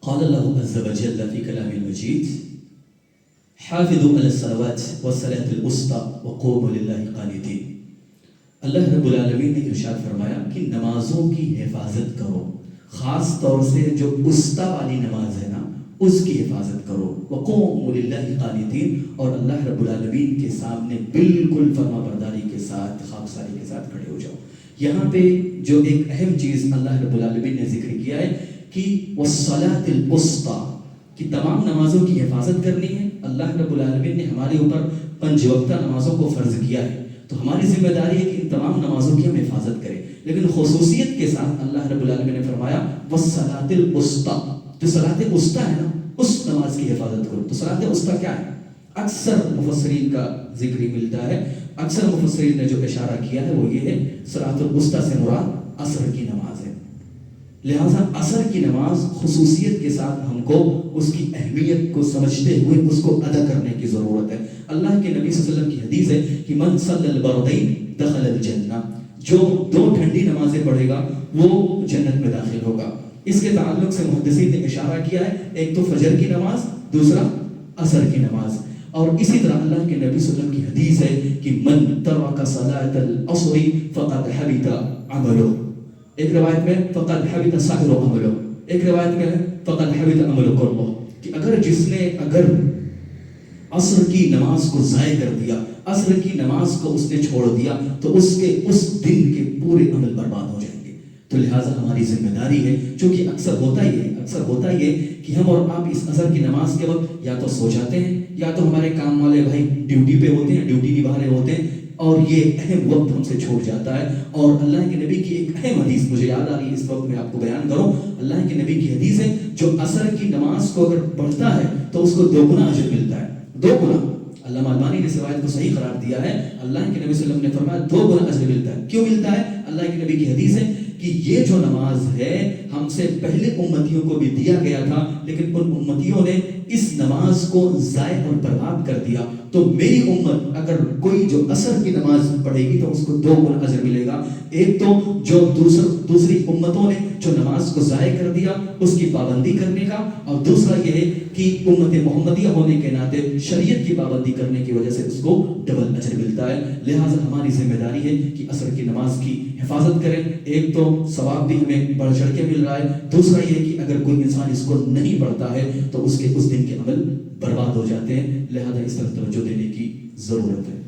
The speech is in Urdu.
قال الله عز وجل في كلام المجيد حافظوا على الصلوات والصلاة الوسطى وقوموا لله قانتين. اللہ رب العالمین نے ارشاد فرمایا کہ نمازوں کی حفاظت کرو، خاص طور سے جو وسطی والی نماز ہے نا اس کی حفاظت کرو. وقوموا للہ قانتین، اور اللہ رب العالمین کے سامنے بالکل فرما برداری کے ساتھ، خاکساری کے ساتھ کھڑے ہو جاؤ. یہاں پہ جو ایک اہم چیز اللہ رب العالمین نے ذکر کیا ہے کہ والصلاۃ الوسطی، کہ تمام نمازوں کی حفاظت کرنی ہے. اللہ رب العالمین نے ہمارے اوپر 5 وقتہ نمازوں کو فرض کیا ہے، تو ہماری ذمہ داری ہے کہ ان تمام نمازوں کی ہم حفاظت کریں. لیکن خصوصیت کے ساتھ اللہ رب العالمین نے فرمایا والصلاۃ الوسطی، جو صلاۃ وسطی ہے نا اس نماز کی حفاظت کرو. تو صلاۃ وسطی کیا ہے؟ اکثر مفسرین کا ذکر ملتا ہے، اکثر مفسرین نے جو اشارہ کیا ہے وہ یہ ہے صلاۃ الوسطی سے مراد عصر کی نماز ہے. لہٰذا عصر کی نماز خصوصیت کے ساتھ ہم کو اس کی اہمیت کو سمجھتے ہوئے اس کو ادا کرنے کی ضرورت ہے. اللہ کے نبی صلی اللہ علیہ وسلم کی حدیث ہے کہ من صلی البردین دخل الجنہ، جو 2 ٹھنڈی نمازیں پڑھے گا وہ جنت میں داخل ہوگا. اس کے تعلق سے محدثین نے اشارہ کیا ہے، ایک تو فجر کی نماز، دوسرا عصر کی نماز. اور اسی طرح اللہ کے نبی صلی اللہ علیہ وسلم کی حدیث ہے کہ من ترک صلاۃ العصر فقد حبط عمله، ایک روایت میں فقد حبط سائر عمله، ایک روایت میں فقد حبط عمل كله، کہ اگر عصر کی نماز کو ضائع کر دیا، عصر کی نماز کو اس نے چھوڑ دیا تو اس دن کے پورے عمل برباد ہو جائیں گے. تو لہٰذا ہماری ذمہ داری ہے، چونکہ اکثر ہوتا ہی ہے کہ ہم اور آپ اس عصر کی نماز کے وقت یا تو سو جاتے ہیں یا تو ہمارے کام والے بھائی ڈیوٹی پہ ہوتے ہیں، ڈیوٹی نبھا رہے ہوتے ہیں، اور یہ اہم وقت ہم سے چھوٹ جاتا ہے. اور اللہ کے نبی کی ایک اہم حدیث مجھے یاد آ رہی ہے اس وقت میں آپ کو بیان کروں. اللہ کے نبی کی حدیث ہے جو عصر کی نماز کو اگر پڑھتا ہے تو اس کو 2 گنا اجر ملتا ہے، 2 گنا. علامہ البانی نے اس روایت کو صحیح قرار دیا ہے. اللہ کے نبی صلی اللہ علیہ وسلم نے فرمایا 2 گنا اجر ملتا ہے. کیوں ملتا ہے؟ اللہ کے نبی کی حدیث ہے کہ یہ جو نماز ہے ہم سے پہلے امتیوں کو بھی دیا گیا تھا، لیکن ان امتیوں نے اس نماز کو ضائع اور برباد کر دیا. تو میری امت اگر کوئی جو عصر کی نماز پڑھے گی تو اس کو 2 گنا اجر ملے گا. ایک تو جو دوسری امتوں نے جو نماز کو ضائع کر دیا اس کی پابندی کرنے کا، اور دوسرا یہ ہے کہ امت محمدیہ ہونے کے ناطے شریعت کی پابندی کرنے کی وجہ سے اس کو ڈبل اجر ملتا ہے. لہٰذا ہماری ذمہ داری ہے کہ عصر کی نماز کی حفاظت کریں. ایک تو ثواب بھی ہمیں بڑھ چڑھ کے مل رہا ہے، دوسرا یہ کہ اگر کوئی انسان اس کو نہیں پڑھتا ہے تو اس دن کے عمل برباد ہو جاتے ہیں. لہذا اس طرف توجہ دینے کی ضرورت ہے.